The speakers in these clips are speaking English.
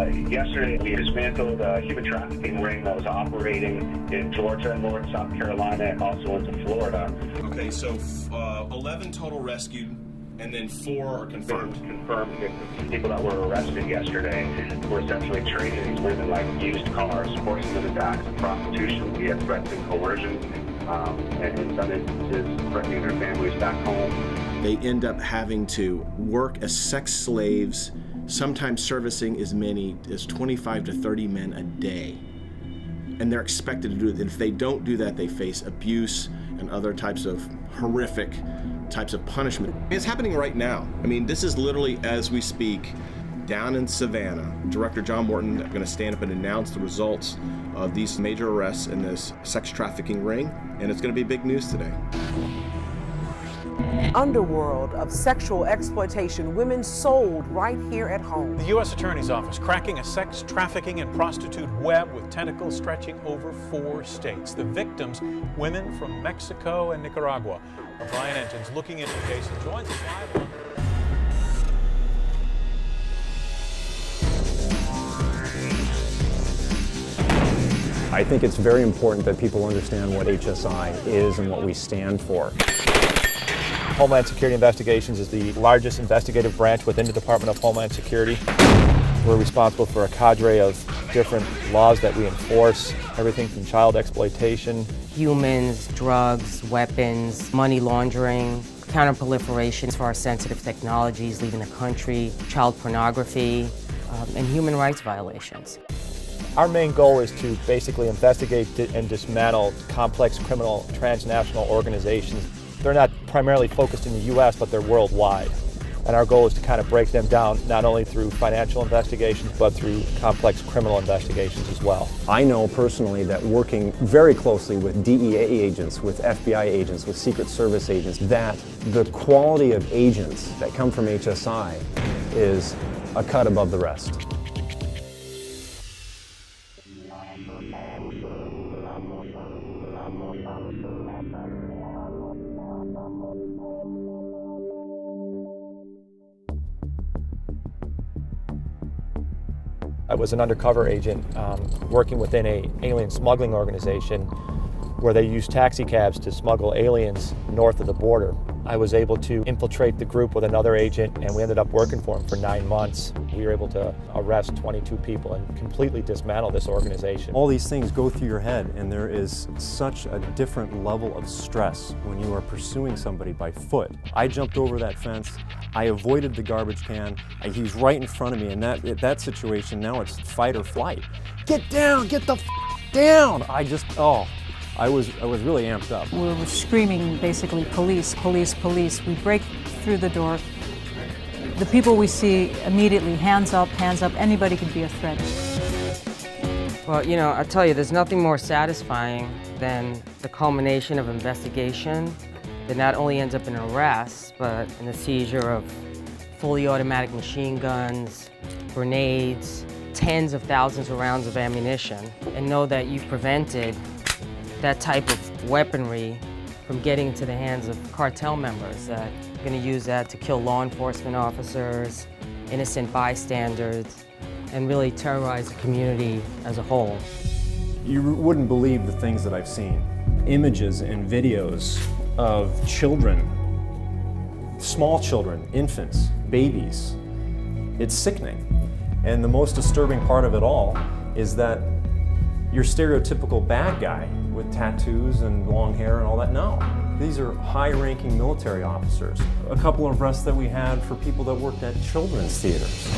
Yesterday, we dismantled a human trafficking ring that was operating in Georgia, North South Carolina, and also into Florida. Okay, so 11 total rescued, and then 4 are confirmed. Confirmed people that were arrested yesterday were essentially trading these women like used cars, forcing them into acts of prostitution via threats and coercion, and in some instances, threatening their families back home. They end up having to work as sex slaves, sometimes servicing as many as 25 to 30 men a day. And they're expected to do it. And if they don't do that, they face abuse and other types of horrific types of punishment. It's happening right now. I mean, this is literally as we speak, down in Savannah. Director John Morton is going to stand up and announce the results of these major arrests in this sex trafficking ring, and it's going to be big news today. Underworld of sexual exploitation, women sold right here at home. The U.S. Attorney's Office cracking a sex trafficking and prostitute web with tentacles stretching over 4 states. The victims, women from Mexico and Nicaragua. Brian Enton's looking into the case and joins us live. I think it's very important that people understand what HSI is and what we stand for. Homeland Security Investigations is the largest investigative branch within the Department of Homeland Security. We're responsible for a cadre of different laws that we enforce, everything from child exploitation, humans, drugs, weapons, money laundering, counterproliferation for our sensitive technologies leaving the country, child pornography, and human rights violations. Our main goal is to basically investigate and dismantle complex criminal transnational organizations. They're not primarily focused in the U.S., but they're worldwide. And our goal is to kind of break them down, not only through financial investigations, but through complex criminal investigations as well. I know personally that working very closely with DEA agents, with FBI agents, with Secret Service agents, that the quality of agents that come from HSI is a cut above the rest. I was an undercover agent working within an alien smuggling organization where they used taxi cabs to smuggle aliens north of the border. I was able to infiltrate the group with another agent, and we ended up working for them for 9 months. We were able to arrest 22 people and completely dismantle this organization. All these things go through your head, and there is such a different level of stress when you are pursuing somebody by foot. I jumped over that fence. I avoided the garbage can. He was right in front of me, and that situation, now it's fight or flight. Get down, get the down! I was really amped up. We were screaming basically, police, police, police. We break through the door. The people we see immediately, hands up, anybody could be a threat. Well, you know, I tell you, there's nothing more satisfying than the culmination of investigation that not only ends up in an arrest, but in the seizure of fully automatic machine guns, grenades, tens of thousands of rounds of ammunition, and know that you've prevented that type of weaponry from getting into the hands of cartel members that are going to use that to kill law enforcement officers, innocent bystanders, and really terrorize the community as a whole. You wouldn't believe the things that I've seen. Images and videos of children, small children, infants, babies. It's sickening. And the most disturbing part of it all is that your stereotypical bad guy with tattoos and long hair and all that, no. These are high-ranking military officers. A couple of arrests that we had for people that worked at children's theaters.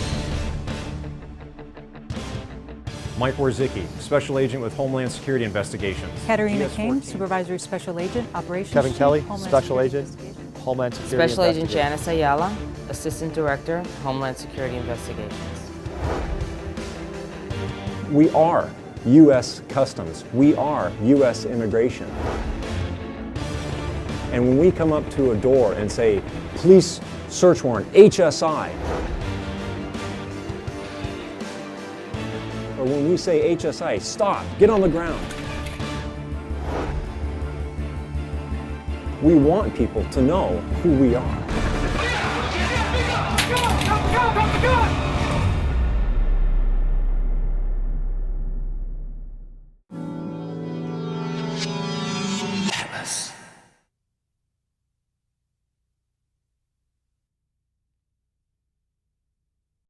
Mike Warzicki, Special Agent with Homeland Security Investigations. Katarina Kane, Supervisory Special Agent, Operations Kevin Chief, Kelly, Homeland Special Security Agent, Homeland Security Special Agent Investigations. Janice Ayala, Assistant Director, Homeland Security Investigations. We are U.S. Customs. We are U.S. Immigration. And when we come up to a door and say, police search warrant, HSI, or when we say HSI, stop, get on the ground. We want people to know who we are.